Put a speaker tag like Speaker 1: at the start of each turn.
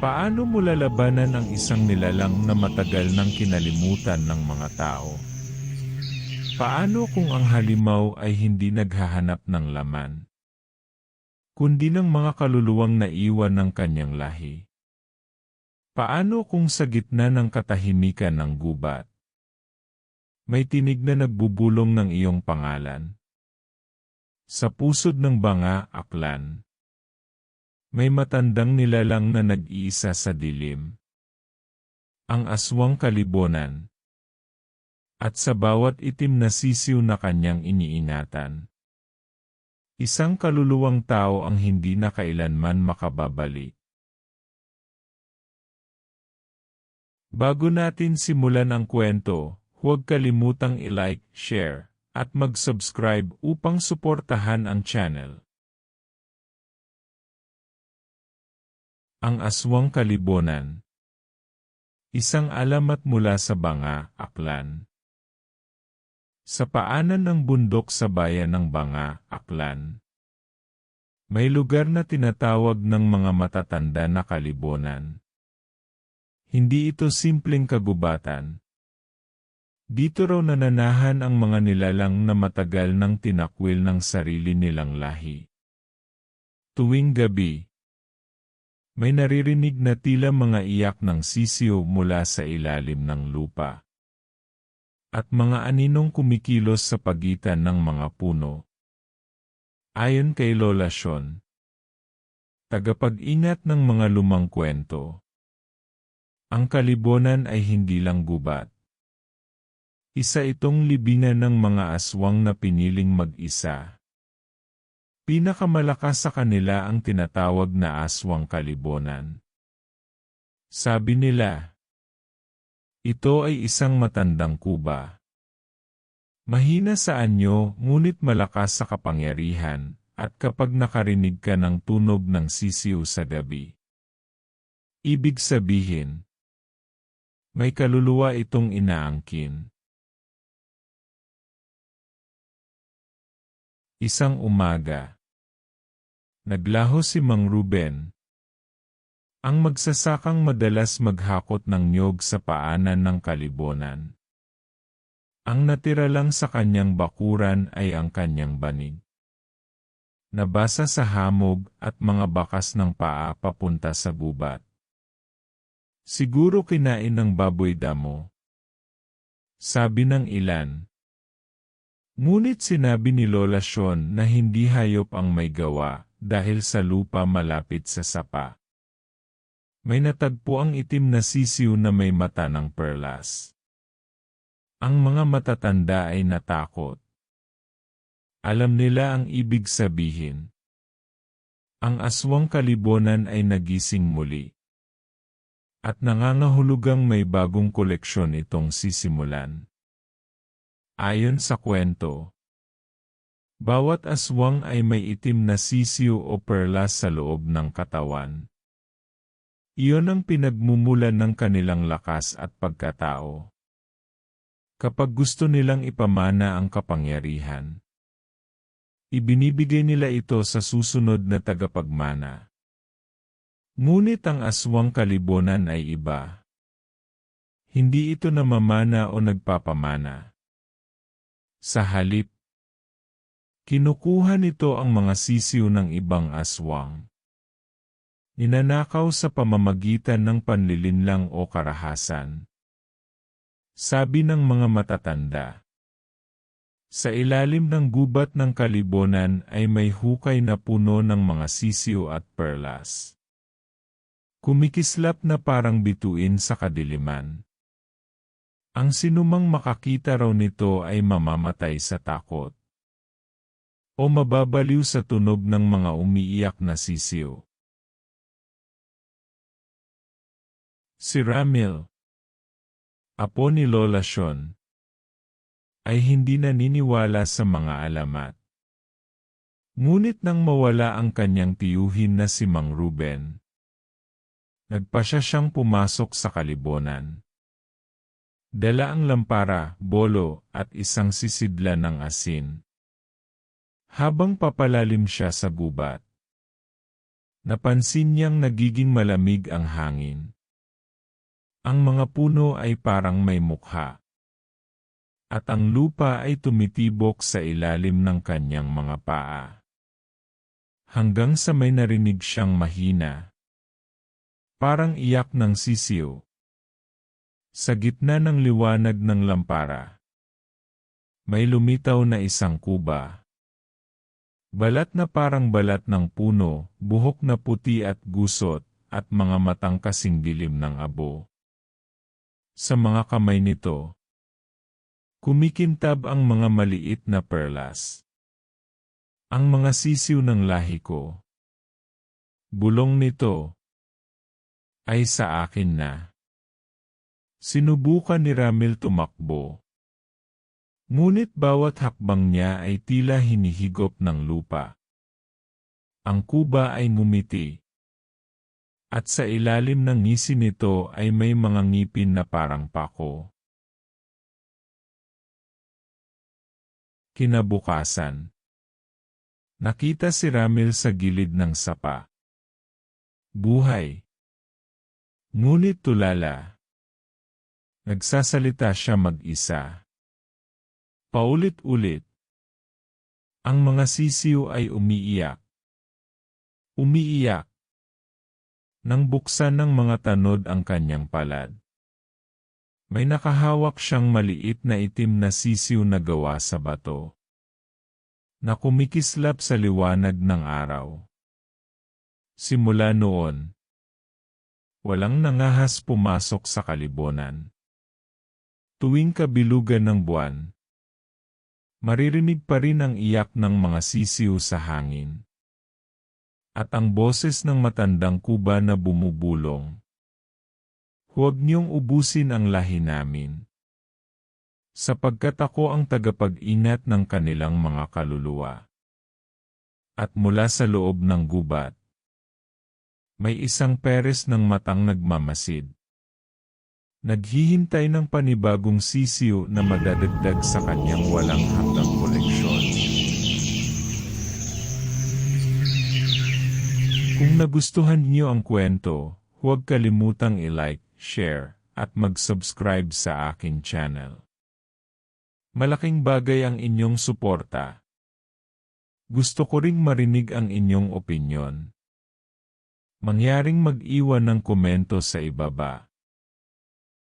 Speaker 1: Paano mo lalabanan ang isang nilalang na matagal nang kinalimutan ng mga tao? Paano kung ang halimaw ay hindi naghahanap ng laman, kundi ng mga kaluluwang naiwan ng kanyang lahi? Paano kung sa gitna ng katahimikan ng gubat, may tinig na nagbubulong ng iyong pangalan? Sa pusod ng banga, aklan, may matandang nilalang na nag-iisa sa dilim. Ang aswang kalibunan. At sa bawat itim na sisiw na kanyang iniingatan, isang kaluluwang tao ang hindi na kailanman makababalik. Bago natin simulan ang kwento, huwag kalimutang i-like, share, at mag-subscribe upang suportahan ang channel. Ang aswang kalibunan. Isang alamat mula sa banga, aklan. Sa paanan ng bundok sa bayan ng Banga, Aklan, may lugar na tinatawag ng mga matatanda na kalibunan. Hindi ito simpleng kagubatan. Dito raw nananahan ang mga nilalang na matagal nang tinakwil ng sarili nilang lahi. Tuwing gabi, may naririnig na tila mga iyak ng sisiw mula sa ilalim ng lupa. At mga aninong kumikilos sa pagitan ng mga puno. Ayon kay Lola Sean, tagapag-ingat ng mga lumang kwento, ang kalibunan ay hindi lang gubat. Isa itong libingan ng mga aswang na piniling mag-isa. Pinakamalakas sa kanila ang tinatawag na aswang kalibunan. Sabi nila, ito ay isang matandang kuba. Mahina sa anyo, ngunit malakas sa kapangyarihan, at kapag nakarinig ka ng tunog ng sisiw sa gabi. Ibig sabihin, may kaluluwa itong inaangkin. Isang umaga, naglaho si Mang Ruben, ang magsasakang madalas maghakot ng niyog sa paanan ng kalibunan. Ang natira lang sa kanyang bakuran ay ang kanyang banig. Nabasa sa hamog at mga bakas ng paa papunta sa gubat. Siguro kinain ng baboy damo, sabi ng ilan. Ngunit sinabi ni Lola Sean na hindi hayop ang may gawa dahil sa lupa malapit sa sapa. May natagpo ang itim na sisiw na may mata ng perlas. Ang mga matatanda ay natakot. Alam nila ang ibig sabihin. Ang aswang kalibunan ay nagising muli. At nangangahulugang may bagong koleksyon itong sisimulan. Ayon sa kwento, bawat aswang ay may itim na sisiw o perlas sa loob ng katawan. Iyon ang pinagmumulan ng kanilang lakas at pagkatao. Kapag gusto nilang ipamana ang kapangyarihan, ibinibigay nila ito sa susunod na tagapagmana. Ngunit ang aswang kalibunan ay iba. Hindi ito namamana o nagpapamana. Sa halip, kinukuha nito ang mga sisiw ng ibang aswang. Ninanakaw sa pamamagitan ng panlilinlang o karahasan. Sabi ng mga matatanda. Sa ilalim ng gubat ng kalibunan ay may hukay na puno ng mga sisiw at perlas. Kumikislap na parang bituin sa kadiliman. Ang sinumang makakita raw nito ay mamamatay sa takot. O mababaliw sa tunog ng mga umiiyak na sisiw. Si Ramil, apo ni Lola Sean, ay hindi naniniwala sa mga alamat. Ngunit nang mawala ang kanyang tiyuhin na si Mang Ruben, nagpasya siyang pumasok sa kalibunan. Dala ang lampara, bolo, at isang sisidla ng asin. Habang papalalim siya sa gubat, Napansin niyang nagiging malamig ang hangin. Ang mga puno ay parang may mukha. At ang lupa ay tumitibok sa ilalim ng kanyang mga paa. Hanggang sa may narinig siyang mahina. Parang iyak ng sisiw. Sa gitna ng liwanag ng lampara, may lumitaw na isang kuba. Balat na parang balat ng puno, buhok na puti at gusot, at mga matang kasing dilim ng abo. Sa mga kamay nito, kumikintab ang mga maliit na perlas. Ang mga sisiw ng lahi ko. Bulong nito ay sa akin na. Sinubukan ni Ramil tumakbo. Ngunit bawat hakbang niya ay tila hinihigop ng lupa. Ang kuba ay ngumiti. At sa ilalim ng ngisi nito ay may mga ngipin na parang pako. Kinabukasan. Nakita si Ramil sa gilid ng sapa. Buhay. Ngunit tulala. Nagsasalita siya mag-isa. Paulit-ulit. Ang mga sisiw ay umiiyak. Umiiyak. Nang buksan ng mga tanod ang kanyang palad. May nakahawak siyang maliit na itim na sisiw na gawa sa bato. Na kumikislap sa liwanag ng araw. Simula noon, walang nangahas pumasok sa kalibunan. Tuwing kabilugan ng buwan, maririnig pa rin ang iyak ng mga sisiw sa hangin. At ang boses ng matandang kuba na bumubulong. Huwag niyong ubusin ang lahi namin. Sapagkat ako ang tagapag-ingat ng kanilang mga kaluluwa. At mula sa loob ng gubat, may isang peres ng matang nagmamasid. Naghihintay ng panibagong sisiw na madadagdag sa kanyang walang hanggang koleksyon. Kung nagustuhan niyo ang kwento, huwag kalimutang i-like, share, at mag-subscribe sa aking channel. Malaking bagay ang inyong suporta. Gusto ko ring marinig ang inyong opinyon. Mangyaring mag-iwan ng komento sa ibaba.